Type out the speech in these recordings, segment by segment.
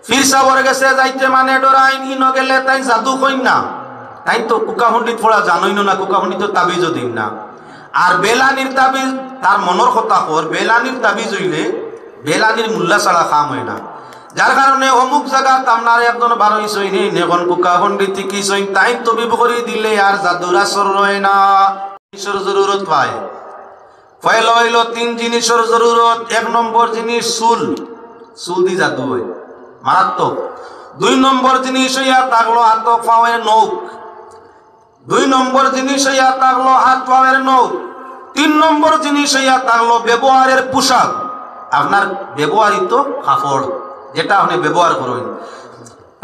ফির সাবর গেছে যাইতে মানে ডরাইন ইন গেলে তাই জাদু কইন না, তাই তো কুকা পণ্ডিত পড়া জানোই না, কুকা পণ্ডিত তাবিজও দিন না। আর বেলানির তাবিজ তার মনের কথা কর, বেলানির তাবিজ হইলে বেলানির মূল্যা ছাড়া কাম হয় না। যার কারণে অমুক জায়গা আপনার একজন বারোই সইনি এখন কুকা পণ্ডিত কি সইন তাই তবিব করে দিলে আর জাদুর আসর রয় না। জিনিসের জরুরত পায়, পয়লা হইল তিন জিনিসের জরুরত। এক নম্বর জিনিস চুল, চুল দি জাদু হয় মারাত্মক। দুই নম্বর জিনিস হইয়া থাকলো হাত পাওয়ের নৌক, দুই নম্বর জিনিস হইয়া থাকলো হাত পাওয়ের নৌক। তিন নম্বর জিনিস হইয়া থাকলো ব্যবহারের পোশাক, আপনার ব্যবহারিত কাপড় যেটা আপনি ব্যবহার করেন।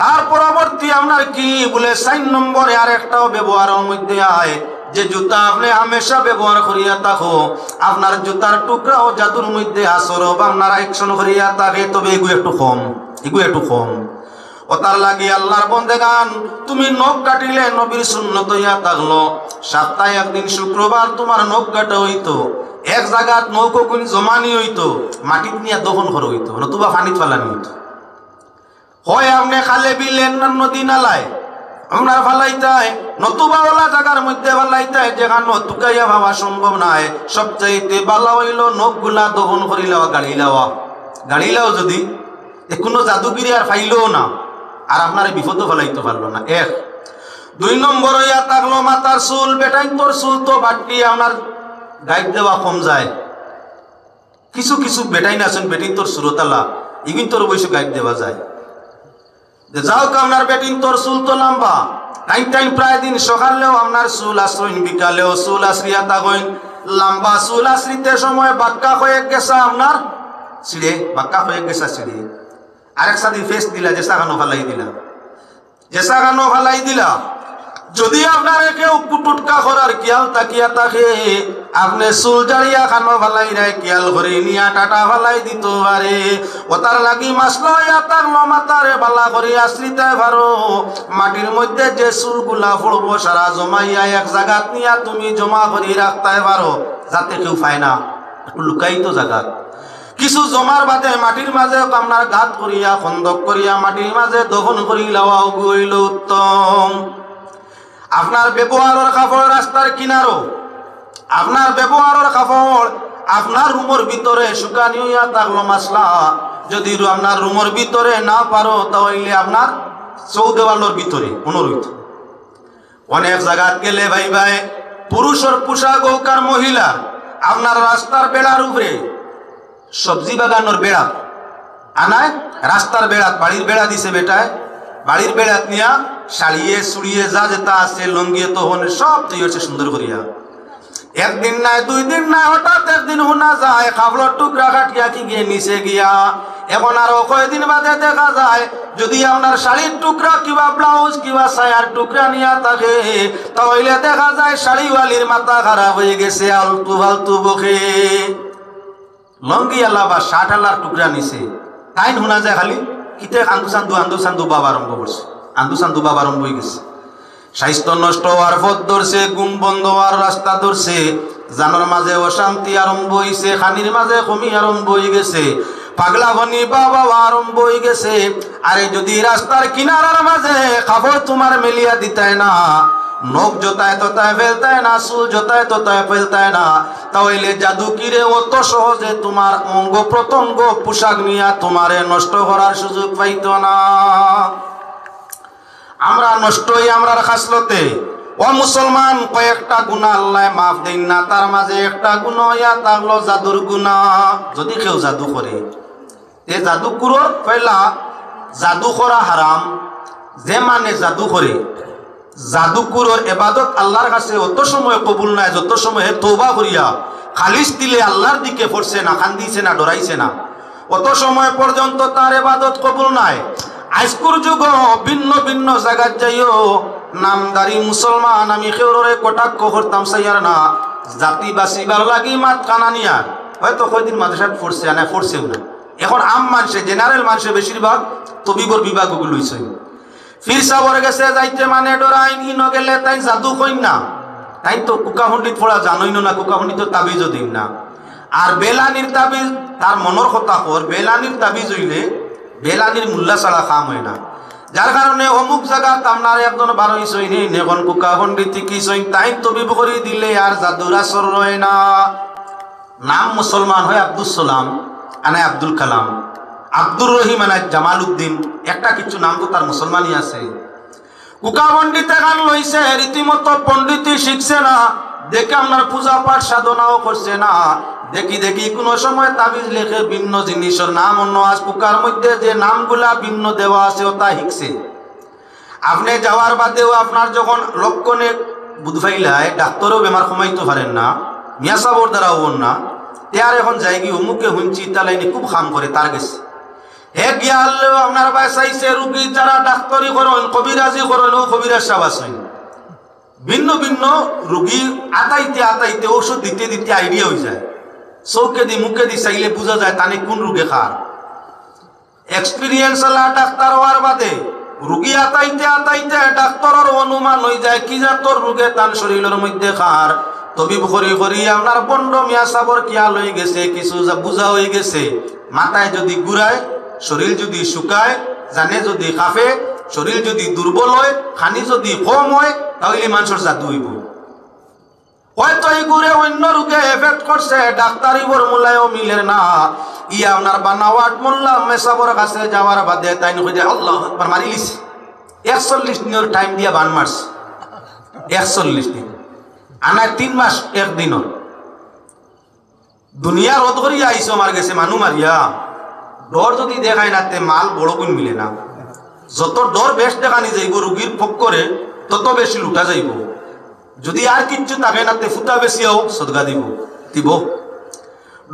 তার পরবর্তী আপনার কি বলে 4 নম্বরে আর একটাও ব্যবহারের মধ্যে আয় যে জুতা আপনি হামেশা ব্যবহার করিয়া থাকো, আপনার জুতার টুকরাও জাদুর মধ্যে আসর আপনার অ্যাকশন করিয়া থাকে, তবে এগু একটু কম, এগু একটু কম। ও তার লাগি আল্লাহর বন্দেগান তুমি নখ কাটিলে নবীর সুন্নত হইয়া থাকলো, সপ্তাহে একদিন শুক্রবার তোমার নখ কাটা হইতো, এক জায়গাত নৌকো গুণ জমানি হইতো, মাটিত নিয়ে দফন করা হইতো, নতুবা পানিত ফালানি হইতো। হয় আপনি খালে বিলে নদী নালায় আপনার ফালাইতায়, নতুবা ওলা জায়গার মধ্যে ফালাইতায় যেখানে তুকাইয়া ভাবা সম্ভব নয়। সবচাইতে বালা হইল নখ গুলা দফন করি লওয়া, গাড়ি লওয়া। গাড়ি লাও যদি কোনো জাদুগিরি আর ফাইলও না, আর আপনার বিপদও ফেলাইতে পারলো না। এক। দুই নম্বর হইয়া থাকলো মাথার চুল, বেটাই তোর চুল তো বাটি আপনার গাইড দেওয়া কম যায়। কিছু কিছু বেটাই না আছেন বেটিন তোর সুরতালা ইগুন তোর বয়সে গাইড দেওয়া যায়। যাও আপনার বেটিন তোর চুল তো লম্বা, টাইম টাইম প্রায় দিন সকালেও আপনার চুল আশ্রইন, বিকালেও চুল আশ্রিয়া থাকইন। লম্বা চুল আশ্রিতে সময় বাক্কা হয়ে গেছে আপনার ছিঁড়ে, বাক্কা হয়ে গেছে ছিঁড়ে। আরেক সাথে ফেস দিলা, জেসা খানো ফালাই দিলা, জেসা খানো ফালাই দিলা। যদি আপনার কেউ কুটুটকা করার কিয়াল তাকিয়া থাকে, আপনি চুল জাড়িয়া খানো ফালাই রায় কিয়াল করে নিয়া টাটা ফালাই দিত পারে। ওটার লাগি মাসলো ইয়া থাকলো মাথারে বালা করে আশ্রিতে পারো। মাটির মধ্যে যে চুলগুলা পড়বো সারা জমাইয়া এক জায়গাত নিয়া তুমি জমা করে রাখতে পারো, যাতে কেউ পায় না, একটু লুকাইতো জায়গা। কিছু জমার বাদে মাটির মাঝে আপনার গাত করিয়া খন্দক করিয়া মাটির মাঝে দফন করি লওয়াও গইল উত্তম। আপনার ব্যবহারের কাপড় রাস্তার কিনারো, আপনার ব্যবহারের কাপড় আপনার রুমের ভিতরে শুকানি হইয়া থাকলো মাসলা। যদি আপনার রুমের ভিতরে না পারো তাহলে আপনার চৌদেওয়ালের ভিতরে অনুরোধ। অনেক জায়গাত গেলে ভাই ভাই পুরুষের পোশাক হোক আর মহিলা, আপনার রাস্তার বেড়ার উপরে সবজি বাগানোর বেড়া আনায়, রাস্তার বেড়া বাড়ির বেড়া দিছে বেটায়, বাড়ির বেড়াত নিয়া শাড়িয়ে সুড়িয়ে যা যেটা আছে লঙ্গিয়ে তখন সব তৈরি হচ্ছে সুন্দর করিয়া। একদিন নাই দুই দিন নাই হঠাৎ একদিন শোনা যায় খাবলার টুকরা কাটিয়া কি গিয়ে নিচে গিয়া। এখন আরো কয়েকদিন বাদে দেখা যায় যদি আপনার শাড়ির টুকরা কিবা ব্লাউজ কিবা সায়ার টুকরা নিয়া থাকে, তাহলে দেখা যায় শাড়িওয়ালির মাথা খারাপ হয়ে গেছে, আলতু ফালতু বকে। লঙ্গি আল্লাহ বা শার্ট আল্লাহর টুকরা নিছে, তাই শোনা যায় খালি কিতে আন্দু সান্দু বাবা আরম্ভ করছে, আন্দু সান্দু বাবা আরম্ভ হয়ে গেছে। স্বাস্থ্য নষ্ট হওয়ার পথ ধরছে, গুম বন্ধ হওয়ার রাস্তা ধরছে, জানার মাঝে অশান্তি আরম্ভ হয়েছে, খানির মাঝে কমি আরম্ভ হয়ে গেছে, পাগলা ভনি বাবা আরম্ভ হয়ে গেছে। আরে যদি রাস্তার কিনারার মাঝে খাবার তোমার মেলিয়া দিতায় না, নখ জোতায় তোতায় ফেলতায় না, চুল জোতায় তোতায় ফেলতায় না, তাহলে জাদুকিরে অত সহজে তোমার অঙ্গ প্রত্যঙ্গ পোশাক নিয়া তোমারে নষ্ট করার সুযোগ পাইত না। আমরা নষ্ট হই আমরার খাসলতে। ও মুসলমান, কয়েকটা গুণা আল্লাহ মাফ দেন না, তার মাঝে একটা গুণ ইয়া থাকলো জাদুর গুণা। যদি কেউ জাদু করে, এ জাদু কুরোর পয়লা জাদু করা হারাম। যে মানে জাদু করে, জাদুকুরোর এবাদত আল্লাহর কাছে অত সময় কবুল নাই যত সময় তওবা করিয়া খালিস দিলে আল্লাহর দিকে পড়ছে না, কান্দিছে না, ডরাইছে না, অত সময় পর্যন্ত তার এবাদত কবুল নাই। আজকুর যুগ ভিন্ন ভিন্ন জায়গায় যাইও নামদারি মুসলমান আমি কেউরে কটাক্ষ করতাম সাইয়ার না, জাতি বাসিবার লাগি মাত কানানিয়া হয়তো কয়দিন মাদ্রাসায় পড়ছে না, পড়ছেও না। এখন আম মানুষে জেনারেল মানুষে বেশিরভাগ তবিবর বিভাগ ওগুলো হয়েছে। ফির সাবর গেছে যাইতে মানে ডরাইন ইন গেলে তাই জাদু কইন না, তাই তো কুকা পণ্ডিত পড়া জানোই না, কুকা পণ্ডিত তাবিজও দিন না। আর বেলানির তাবিজ তার মনের কথা কর, বেলানির তাবিজ হইলে বেলানির মূল্যা ছাড়া কাম হয় না। যার কারণে অমুক জায়গা আপনার একজন 12 সৈনি এখন কুকা পণ্ডিত কি সৈন তাই তবিব করে দিলে আর জাদুর আসর রয় না। নাম মুসলমান হয় আব্দুল সালাম আনে আব্দুল কালাম, আব্দুর রহিম আনে জামাল উদ্দিন, একটা কিছু নাম তো তার মুসলমানই আছে। কুকা পণ্ডিতে গান লইছে রীতিমতো পণ্ডিতই শিখছে না, দেখে আপনার পূজা পাঠ সাধনাও করছে না। দেখি দেখি কোন সময় তাবিজ লেখে ভিন্ন জিনিসের নাম অন্য আজ কুকার মধ্যে যে নামগুলা ভিন্ন দেওয়া আছে ওটা শিখছে। আপনি যাওয়ার বাদেও আপনার যখন লক্ষণে বুধ ফাইলায় ডাক্তারও বেমার কমাইতে পারেন না, মিয়া সাবর দ্বারা হন না, তার এখন যাই কি অমুকে হুঁচি তালাইনি খুব খাম করে তার গেছে। হে গিয়া হলেও আপনার বাসাইছে রুগী যারা ডাক্তারি করেন কবিরাজি করেন ও কবিরাজ সাহেব আছেন। ভিন্ন ভিন্ন রুগী আতাইতে আতাইতে ওষুধ দিতে দিতে আইডিয়া হয়ে যায়, চৌকে দি মুখে দি চাইলে বোঝা যায় তানে কোন রুগে খার। এক্সপিরিয়েন্স আলা ডাক্তার হওয়ার বাদে রুগী আতাইতে আতাইতে ডাক্তারের অনুমান হয়ে যায় কি জাতর রুগে তার শরীরের মধ্যে খার। তবিব করি করি আপনার বন্ড মিয়া সাবর কিয়াল হয়ে গেছে, কিছু বুঝা হয়ে গেছে। মাথায় যদি ঘুরায়, শরীর যদি শুকায়, জানে যদি কাঁপে, শরীর যদি দুর্বল হয়, খানি যদি কম হয়, তাহলে মানুষের জাদু হইব। হয়তো এই ঘুরে অন্য রোগে এফেক্ট করছে, ডাক্তারি বর মূল্যায়ও মিলের না। ইয়া আপনার বানাওয়াট মোল্লা মেসাবর কাছে যাওয়ার বাদে তাই নয় আল্লাহ একবার মারি লিছে। 41 দিনের টাইম দিয়া বান মারছে, 41 দিন আনা 3 মাস 1 দিনের দুনিয়া রোধ করিয়া আইসো আমার গেছে মানু মারিয়া। ডর যদি দেখায় না তে মাল বড় গুণ মিলে না। যত ডর বেশ দেখানি যাইব রুগীর পক্ষ করে তত বেশি লুটা যাইব। যদি আর কিচ্ছু থাকে না তে ফুটা বেশি হোক সদগা দিব দিব।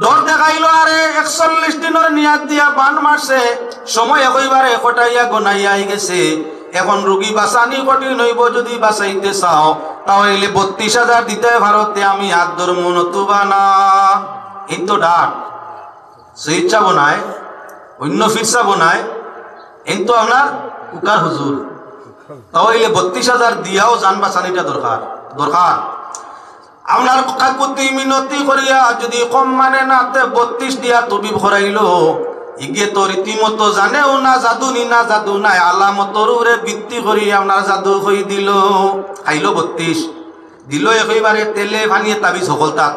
ডর দেখাইল আরে 41 দিনের নিয়াদ দিয়া বান মারছে, সময় একইবারে কটাইয়া গনাইয়া আই গেছে। এখন রুগী বাঁচানি কঠিন হইব, যদি বাঁচাইতে চাও তাহলে 32,000 দিতে ভারতে আমি হাত ধর্ম নতুবা না। এই তো ডাক সুইচ্ছা বনায় অন্য ফিরসা বনায়, এই তো আপনার কুকার হুজুর। তাহলে 32,000 দিয়াও যান বাঁচানিটা দরকার দরকার। আপনার কাকুতি মিনতি করিয়া যদি কম মানে না 32 দিয়া তবিব করাইল। ইগে তো রীতিমতো জানেও না জাদু নি না জাদু নাই, আলামতর উপরে ভিত্তি করি আপনার জাদু হয়ে দিল। খাইল 32 দিল একেবারে তেলে ভানিয়ে তাবিজ সকল তাক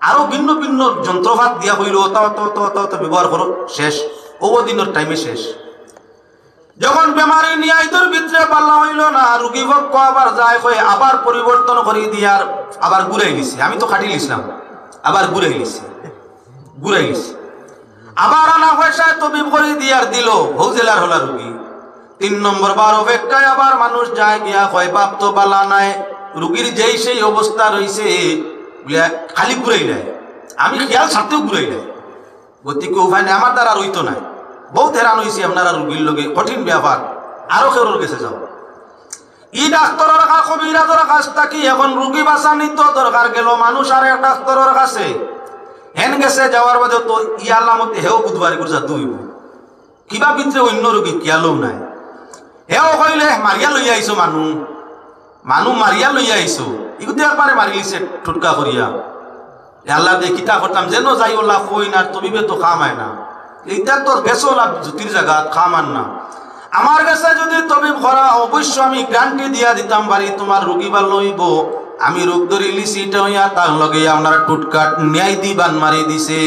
আরো ভিন্ন ভিন্ন যন্ত্রপাত দিয়া হইল ব্যবহার করো, শেষ দিনের টাইমে শেষ। যখন বেমারি নিয়ে আইতর ভিতরে পাল্লা হইল না, রুগী পক্ষ আবার যায় হয়ে আবার পরিবর্তন করে দিয়ার আবার ঘুরাই দিছে। আমি তো খাটি লিছিলাম, আবার ঘুরাই লিছি আবার আনা পয়সায় তবিব করে দিয়ার দিল হৌ জেলার হলা রুগী। 3 নম্বর বার অপেক্ষায় আবার মানুষ যায় গিয়া কয় বাপ তো বালা নাই, রুগীর যেই সেই অবস্থা রয়েছে খালি ঘুরাই দেয়। আমি খেয়াল ছাড়তেও ঘুরাই দেয়, গতিকে উপায় নেই, আমার দ্বারা রইতো নাই। বহুত হেরান হয়েছি আপনারা রুগীর লগে, কঠিন ব্যাপার। আরো কেউর গেছে যাও ই ডাক্তারের কাছে কবিরাজের কাছ থাকি এখন রুগী বাঁচানি তো দরকার গেল মানুষ আর এক ডাক্তারের কাছে হেন গেছে। যাওয়ার বাদে তো ই আল্লামতে হেও বুধবারি করে যাতে হইব কিবা ভিতরে অন্য রুগী কিয়ালও নাই। হেও কইলে মারিয়া লইয়া আইছো মানু মারিয়া লইয়া আইছো, ইগুতে একবারে মারি লিছে ঠুটকা করিয়া। আল্লাহ দিয়ে কিতা করতাম যেন যাই ওলা কই না, তবিবে তো খামায় না। এইটা তো বেশো লাভ জুতির জায়গা খামান না। আমার কাছে যদি তবিব করা অবশ্য আমি গ্যারান্টি দিয়া দিতাম পারি তোমার রুগী বা লইব। আমি রোগ ধরি লিছি হইয়া তার লগে আপনার টুটকাট ন্যায় দি বান মারি দিছে।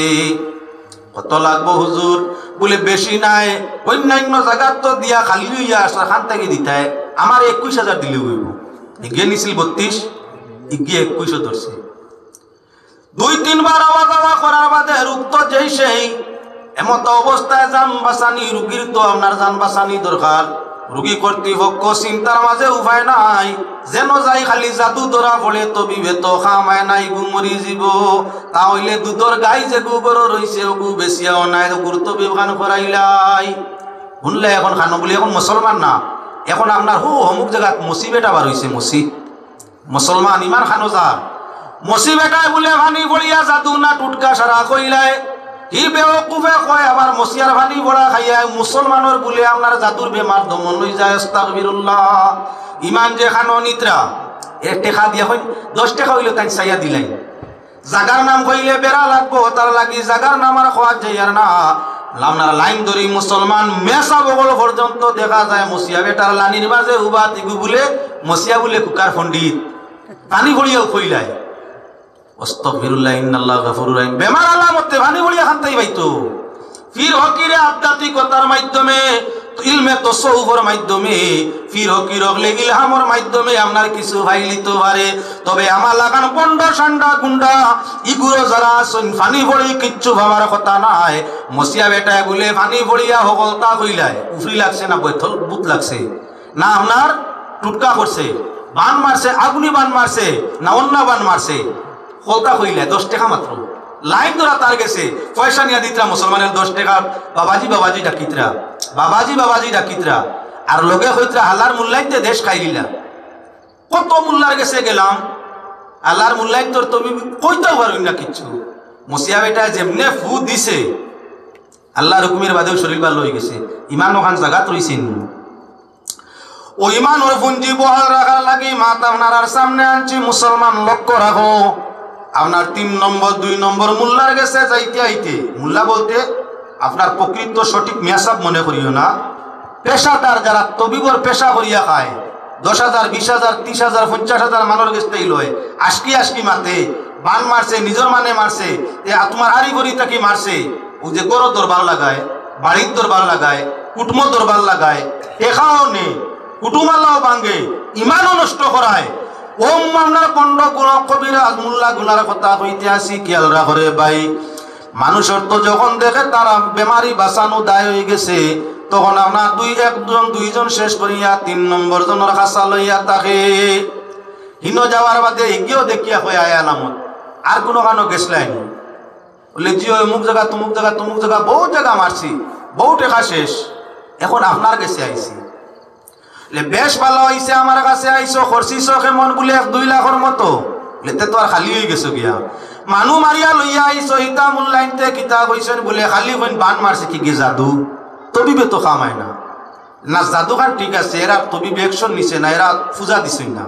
কত লাগবো হুজুর বলে বেশি নাই, অন্যান্য জায়গার তো দিয়া খালি হইয়া আসার খান থেকে দিতায় আমার 21,000 দিলে হইব। ইগে নিছিল 32, ইগে 21 ধরছে। 2-3 বার আওয়া যাওয়া করার বাদে রোগ তো যেই সেই এমত অবস্থায় যান বাঁচানি রুগীর তো আপনার যান বাঁচানি দরকার। রুগী কর্তৃপক্ষ চিন্তার মাঝে উপায় নাই, যেন যাই খালি জাদু ধরা পড়ে তবিবে তো খামায় নাই গুমরি জীব। তাহলে দুধর গাই যে গুগর রয়েছে ওগু বেশিয়াও নাই, গুরুত্ব বিভান করাইলাই শুনলে এখন খানো বলি এখন মুসলমান না, এখন আপনার অমুক জায়গাত মসি বেটা বার হয়েছে। মুসলমান ইমান খানো যা মসি বেটায় বলে ভানি বলিয়া জাদু না টুটকা সারা কইলাই। ই বেওকুফে কয় আবার মসিয়ার ভানি বড়া খাইয়া মুসলমানের বলে আপনার জাদুর বেমার দমন হয়ে যায়। আস্তাগফিরুল্লাহ। ইমান যে খানো নিত্রা 1 টাকা দিয়া কই 10 টাকা হইলে তাই চাইয়া দিলাই। জাগার নাম কইলে বেড়া লাগবো, তার লাগি জাগার নাম আর খোয়া যাইয়ার না। আপনার লাইন ধরি মুসলমান মেসা বগল পর্যন্ত দেখা যায় মসিয়া বেটার লানির মাঝে উবা তিগু বলে মসিয়া বলে কুকার পণ্ডিত পানি ভরিয়াও কইলায় আস্তাগফিরুল্লাহ ইন্নাল্লাহ গফুরুর রহিম বেমার আলামতে পানি ভরিয়া খান্তাই বাইতো ফির হকিরে আধ্যাত্মিকতার মাধ্যমে ইলমে তসৌফের মাধ্যমে ফির হকির হকলে ইলহামের মাধ্যমে আপনার কিছু ভাইলিতে পারে তবে আমার লাগান পন্ড সান্ডা গুন্ডা ইগুলো যারা ফানি ভরি কিচ্ছু ভাবার কথা নাই মসিয়া বেটায় বলে ফানি ভরিয়া হকলতা কইলায় উফরি লাগছে না বৈথল বুত লাগছে না আপনার টুটকা করছে বান মারছে আগুনি বান মারছে না অন্য বান মারছে হলতা কইলায় 10 টাকা মাত্র লাইন ধরা তার গেছে পয়সা নিয়ে দিতরা মুসলমানের 10 টাকা বাবাজি ডাকিতরা আর লগে হইতরা আল্লাহর মূল্যাইতে দেশ খাইলিলা কত মূল্যার গেছে গেলাম আল্লাহর মূল্যাইন তোর তুমি কইতেও পারবি না কিচ্ছু মসিয়া বেটা যেমনে ফু দিছে আল্লাহর হুকুমের বাদেও শরীর ভালো হয়ে গেছে ইমান ওখান জায়গা রইছেন ও ইমান ওর পুঞ্জি বহাল রাখার লাগি মাত আপনার সামনে আনছি মুসলমান লক্ষ্য রাখো আপনার 3 নম্বর 2 নম্বর মোল্লার গেছে যাইতে আইতে মোল্লা বলতে আপনার প্রকৃত সঠিক মেয়াসাব মনে করিও না পেশাদার যারা তবিবর পেশা করিয়া খায় 10,000 20,000 30,000 50,000 মানুষ গেছে লয় আশকি মাতে বান মারছে নিজের মানে মারছে এ তোমার আরি গরি তাকে মারছে ও যে গরো দরবার লাগায় বাড়ির দরবার লাগায় কুটুম দরবার লাগায় এখাও নে কুটুমাল্লাও ভাঙ্গে ইমানও নষ্ট করায় ওম আপনার পণ্ড গুণ কবিরা মোল্লা গুনার কথা কইতে আসি খেয়াল রাখরে ভাই মানুষের তো যখন দেখে তারা বেমারি বাঁচানো দায় হয়ে গেছে তখন আপনার দুইজন শেষ করিয়া 3 নম্বর জনের কাছা লইয়া তাকে হিনো যাওয়ার বাদে এগিয়েও দেখিয়া হয়ে আয় আলামত আর কোনো কানো গেছলাই বলে জিও অমুক জায়গা তুমুক জায়গা বহু জায়গা মারছি বহু টাকা শেষ এখন আপনার কাছে আইছি বেশ ভালো হয়েছে আমার কাছে আইসো খরচিস কেমন বলে 1-2 লাখের মতো লেতে তো আর খালি হয়ে গেছো গিয়া মানু মারিয়া লইয়া আইসো হিতা মূল্যাইনতে কিতা কইছেন বলে খালি হইন বান মারছে কি গে জাদু তবিবে তো খামায় না জাদু খান ঠিক আছে এরা তবিবে অ্যাকশন নিছে না এরা পূজা দিছই না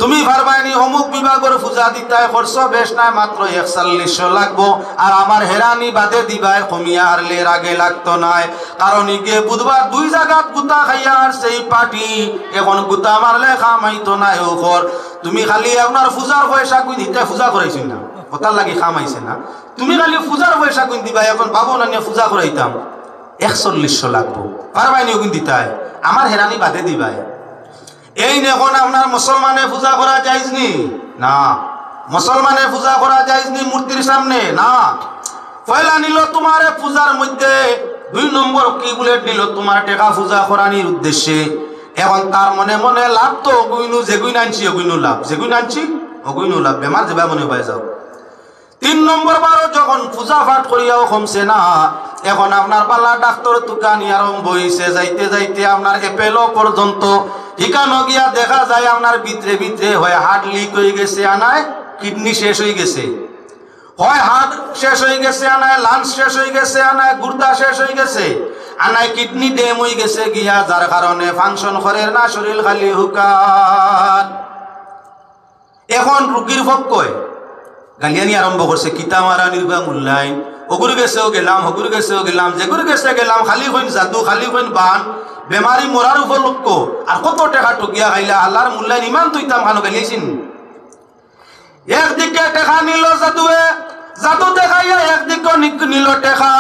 তুমি ভারবাইনি অমুক বিভাগের পূজা দিতায় খরচ বেশ নাই মাত্র 4100 লাগবো আর আমার হেরানি বাদে দিবাই কমিয়া হারলে আগে লাগতো নাই কারণ ইগে বুধবার 2 জায়গাত গুতা খাইয়া আর সেই পার্টি এখন গুতা মারলে খামাইতো নাই ওখর তুমি খালি আপনার পূজার পয়সা কই দিতে পূজা করাইছ না কথার লাগি খামাইছে না তুমি খালি পূজার পয়সা কই দিবা এখন বাবু না নিয়ে পূজা করাইতাম 4100 লাগবো ভারবাইনি ওগুন দিতায় আমার হেরানি বাদে দিবাই এই এখন আপনার মুসলমানে পূজা করা যায়নি না মুসলমানে পূজা করা যায়নি মূর্তির সামনে না পয়লা নিল তোমার পূজার মধ্যে 2 নম্বর কি বলে দিল তোমার টাকা পূজা করানির উদ্দেশ্যে এখন তার মনে মনে লাভ তো অগুইনু যেগুইন আনছি অগুইনু লাভ যেগুইন আনছি অগুইনু লাভ বেমার যাবা মনে পাই যাও 3 নম্বর বারও যখন পূজা পাঠ করিয়াও কমছে না এখন আপনার পাল্লা ডাক্তার দোকানি আরম্ভ হয়েছে যাইতে আপনার এপেলো পর্যন্ত ঠিকানো গিয়া দেখা যায় আপনার ভিতরে হয় হার্ট লিক হয়ে গেছে আনায় কিডনি শেষ হয়ে গেছে হয় হার্ট শেষ হয়ে গেছে আনায় লাংস শেষ হয়ে গেছে আনায় গুর্দা শেষ হয়ে গেছে আনায় কিডনি ড্যাম হয়ে গেছে গিয়া যার কারণে ফাংশন করে না শরীর খালি হুকান এখন রুগীর পক্ষে গালিয়ানি আরম্ভ করছে কিতা মারা নির্বা মূল্যায়ন অগুর গেছেও গেলাম যেগুর গেছে গেলাম খালি হইন জাদু খালি হইন বান বেমারি মরার উপলক্ষ আর কত টাকা টকিয়া খাইলা আল্লাহর মূল্যায়ন ইমান তুইতাম খানো গালিয়েছেন একদিকে টেকা নিল জাদু দেখাইয়া একদিকে নিল টেকা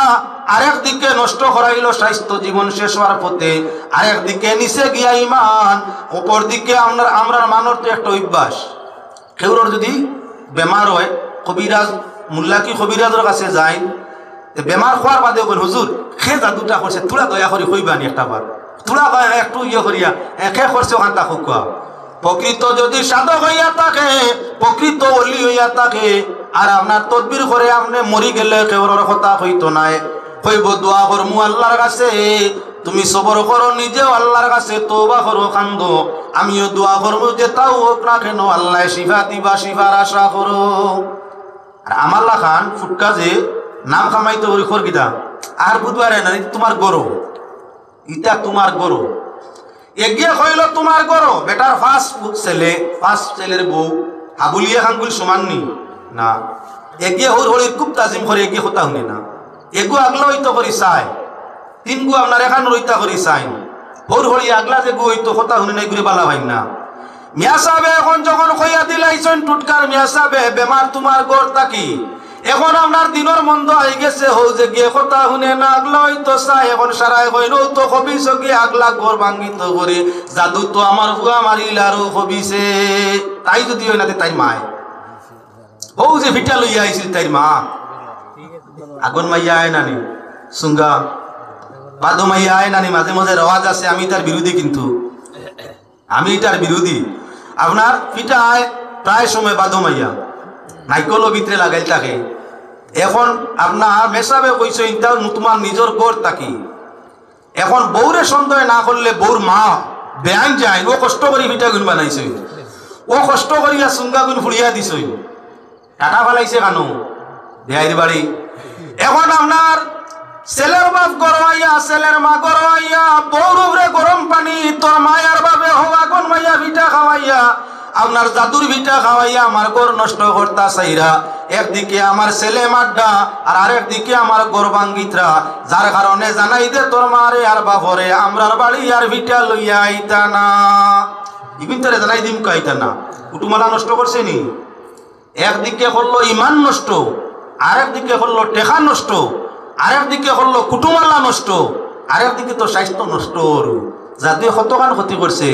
আর একদিকে নষ্ট করাইল স্বাস্থ্য জীবন শেষ হওয়ার পথে আর একদিকে নিচে গিয়া ইমান অপর দিকে আমরা মানুষ তো একটা অভ্যাস কেউর যদি বেমার হয় কবিরাজ মোল্লা কি কবিরাজের কাছে যায় বেমার হওয়ার বাদে বল হুজুর খে জাদুটা করছে তোরা দয়া করি কইবানি একটা বার তোরা একটু ইয়ে করিয়া একে করছে ওখান তা খুকা প্রকৃত যদি সাধক হইয়া থাকে প্রকৃত অলি হইয়া থাকে আর আপনার তদবির করে আপনি মরি গেলে কেউর কথা হইতো নাই কইব দোয়া করমু আল্লাহর কাছে তুমি সবর করো নিজেও আল্লাহর কাছে তওবা করো কান্দো আমিও দোয়া করবো যে তাও হোক না কেন আল্লাহ শিফা দিবা শিফার আশা করো আর আমাল্লা খান ফুটকা যে নাম খামাইতে ওই খর গিতা আর বুধবারে না তোমার গরু ইটা তোমার গরু এগিয়ে হইল তোমার গরু বেটার ফার্স্ট ছেলের বউ হাবুলিয়া খানগুল সমাননি না এগিয়ে হরির খুব তাজিম করে এগিয়ে হতা হুনে না এগু আগলা হইতো করি চায় তিন গু আপনার এখান রইতা করি চাই ওর হরি আগলা যে গু হইতো কথা শুনি নাই ঘুরে বালা ভাই না মিয়া সাহেব এখন যখন কইয়া দিলাইছেন টুটকার মিয়া সাহেব বেমার তোমার গড় থাকি এখন আপনার দিনের মন্দ আই গেছে হৌ যে গিয়ে কথা শুনে না আগলা হইতো চাই এখন সারাই কইল তো কবি সগি আগলা গড় ভাঙ্গিত করে জাদু তো আমার হুয়া মারিল আরো কবিছে তাই যদি হয় না তাই মায় হৌ যে ভিটা লইয়া আইছিল তাই মা আগুন মাইয়া আয় নানি সুঙ্গা বাদু মাইয়া আয় নানি মাঝে মাঝে রওয়াজ আছে আমি তার বিরোধী কিন্তু আমি এটার বিরোধী আপনার পিঠা আয় প্রায় সময় বাদু মাইয়া নাইকলও ভিতরে লাগাই থাকে এখন আপনার মেসাবে কইছো ইনটাও তোমার নিজের গড় থাকি এখন বউরে সন্দেহ না করলে বউর মা বেআইন যায় ও কষ্ট করি পিঠা গুণ বানাইছে ও কষ্ট করিয়া সুঙ্গা গুণ ফুড়িয়া দিছ টাকা ফেলাইছে কেন বেআইর বাড়ি এখন আপনার ছেলের বাপ গরমাইয়া ছেলের মা গরমাইয়া বউর উপরে গরম পানি তোর মায়ার বাবে হওয়াগুন মাইয়া ভিটা খাওয়াইয়া আপনার জাদুর ভিটা খাওয়াইয়া আমার গর নষ্ট করতা চাইরা একদিকে আমার ছেলে মাড্ডা আর আরেকদিকে আমার গর্বাঙ্গিতরা যার কারণে জানাই দে তোর মারে আর বাপরে আমরার বাড়ি আর ভিটা লইয়া আইতা না ইবিন তোরে জানাই দিম কাইতা না কুটুমালা নষ্ট করছে নি একদিকে করলো ইমান নষ্ট আরেকদিকে করলো টেকা নষ্ট আরেকদিকে করলো কুটুমালা নষ্ট আরেকদিকে তো স্বাস্থ্য নষ্ট জাতীয় কতখান ক্ষতি করছে